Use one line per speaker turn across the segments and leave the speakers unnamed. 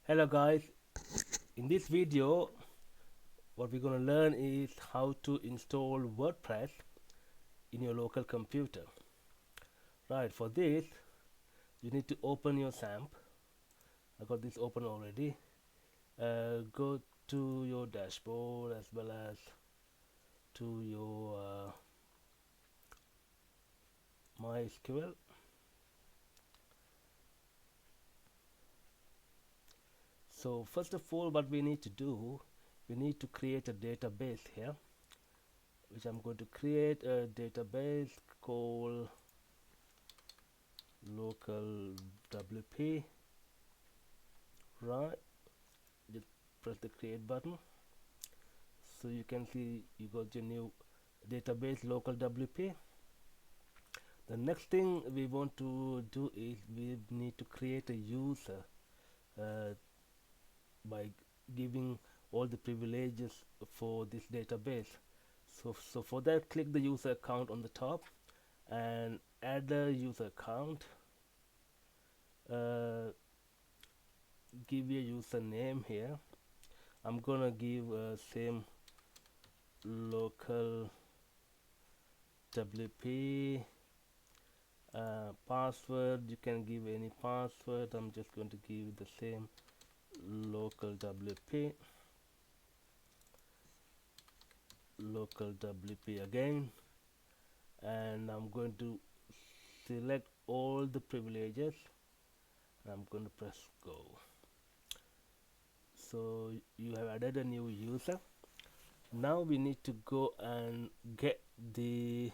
Hello guys, in this video what we're going to learn is how to install WordPress in your local computer. Right, for this you need to open your Xampp. I got this open already. Go to your dashboard as well as to your MySQL. So first of all, what we need to do, we need to create a database here, which I'm going to create a database called local WP. Right, just press the create button, so you can see you got your new database local WP. The next thing we want to do is we need to create a user uh, by giving all the privileges for this database. So for that, click the user account on the top and add the user account. Give your username here. I'm gonna give same local WP. Password, you can give any password. I'm just going to give the same local WP again, and I'm going to select all the privileges and I'm going to press go. So you have added a new user. Now we need to go and get the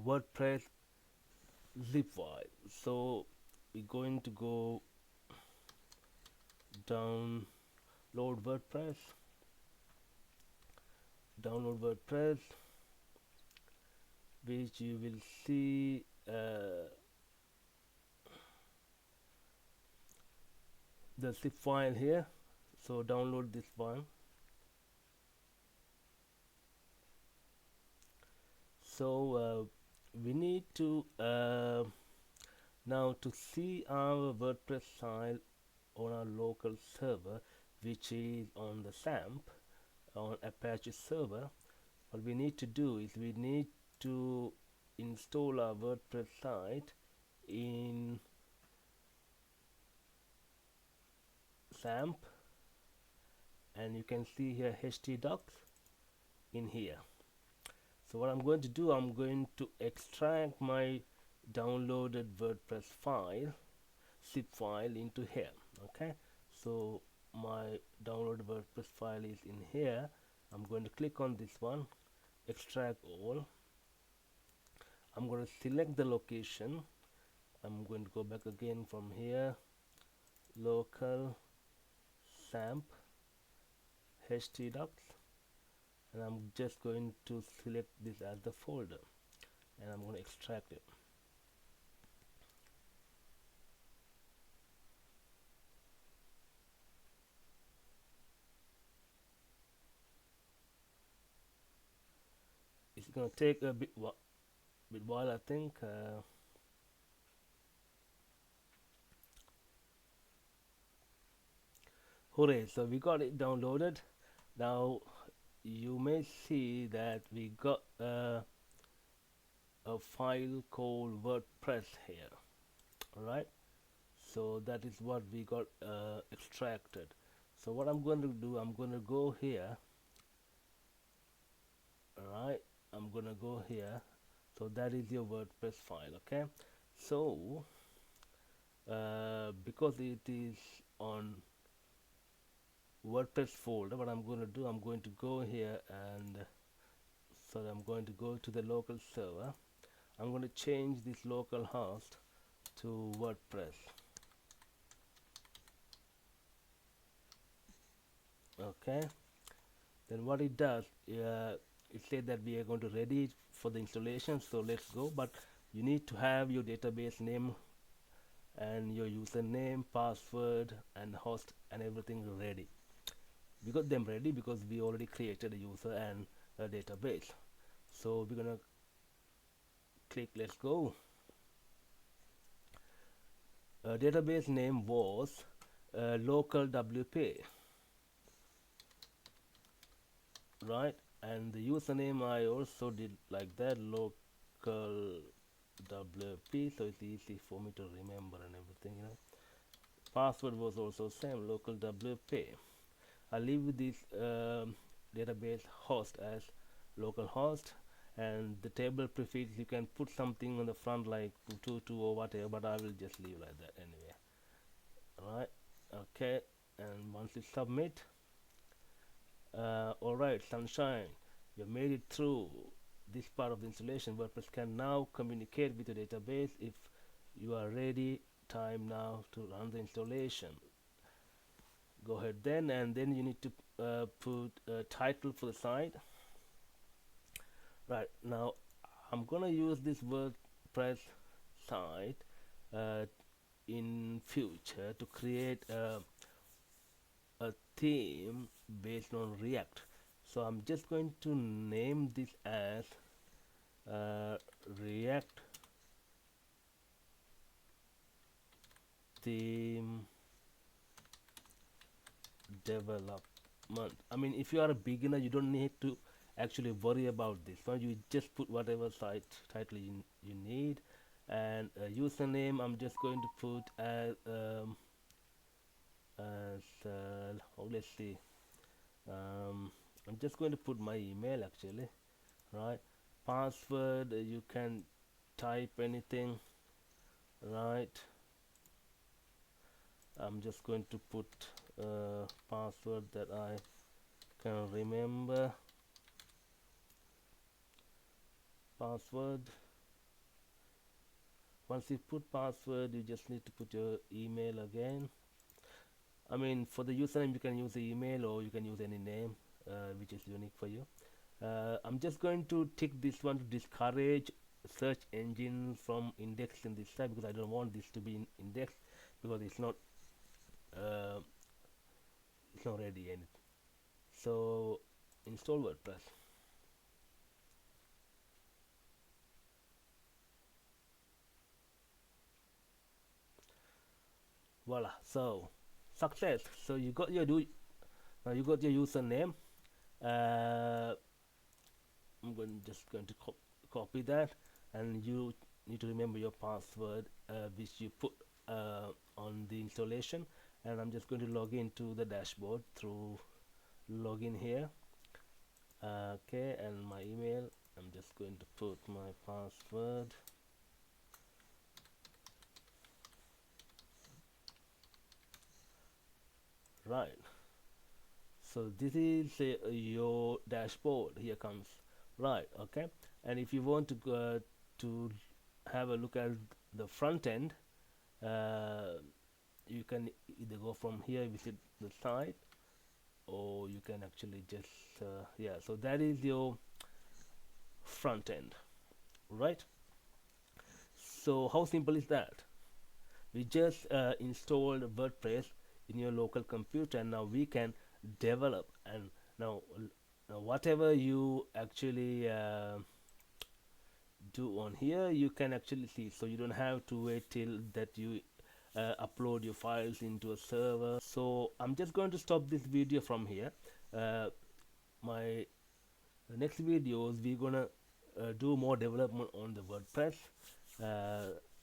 WordPress zip file. So we're going to go download WordPress, which you will see the zip file here. So download this one. So we need to now to see our WordPress file on our local server, which is on the Xampp on Apache server. What we need to do is we need to install our WordPress site in Xampp, and you can see here htdocs in here. So what I'm going to do, I'm going to extract my downloaded WordPress file, zip file, into here. Okay, so my downloaded WordPress file is in here. I'm going to click on this one, extract all. I'm going to select the location. I'm going to go back again from here, local Xampp htdocs, and I'm just going to select this as the folder and I'm going to extract it. It's going to take a bit while, I think. Hooray, so we got it downloaded. Now you may see that we got a file called WordPress here. Alright, so that is what we got extracted. So what I'm going to do, I'm going to go here. Alright, I'm going to go here. So that is your WordPress file. Okay, so because it is on WordPress folder, what I'm going to do, I'm going to go here, and so I'm going to go to the local server. I'm going to change this local host to WordPress. Okay, then what it does, it says that we are going to ready for the installation, so let's go. But you need to have your database name and your username, password, and host and everything ready. We got them ready because we already created a user and a database. So we're gonna click let's go. database name was local WP, right? And the username I also did like that, local WP, so it's easy for me to remember and everything, you know. Password was also same, local WP. I leave with this database host as localhost, and the table prefix you can put something on the front like 22 or whatever, but I will just leave like that anyway. Alright, okay, and once you submit, alright, sunshine, you made it through this part of the installation. WordPress can now communicate with the database. If you are ready, time now to run the installation. Go ahead then, and then you need to put a title for the site. Right, now I'm gonna use this WordPress site uh, in future to create a theme based on React. So I'm just going to name this as React theme development. I mean, if you are a beginner, you don't need to actually worry about this one. You just put whatever site title you need, and username I'm just going to put as oh, let's see, I'm just going to put my email actually, right? Password, you can type anything, right? I'm just going to put password that I can remember. Password, once you put password, you just need to put your email again. I mean, for the username you can use the email, or you can use any name which is unique for you. I'm just going to tick this one to discourage search engine from indexing this site, because I don't want this to be indexed, because uh, it's not ready yet. So install WordPress. Voila, so success. So you got your now you got your username. uh, just going to copy that, and you need to remember your password which you put on the installation. And I'm just going to log into the dashboard through login here. Okay, and my email, I'm just going to put my password. Right, so this is your dashboard. Here comes, right, okay. And if you want to go to have a look at the front end, uh, you can either go from here, visit the site, or you can actually just yeah, so that is your front end, right? So how simple is that? We just installed WordPress in your local computer, and now we can develop. And now, whatever you actually do on here, you can actually see, so you don't have to wait till that you upload your files into a server. So I'm just going to stop this video from here. My next videos, we're gonna do more development on the WordPress,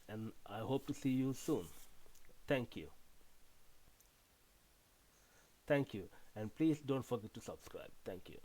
and I hope to see you soon. Thank you. Thank you, and please don't forget to subscribe. Thank you.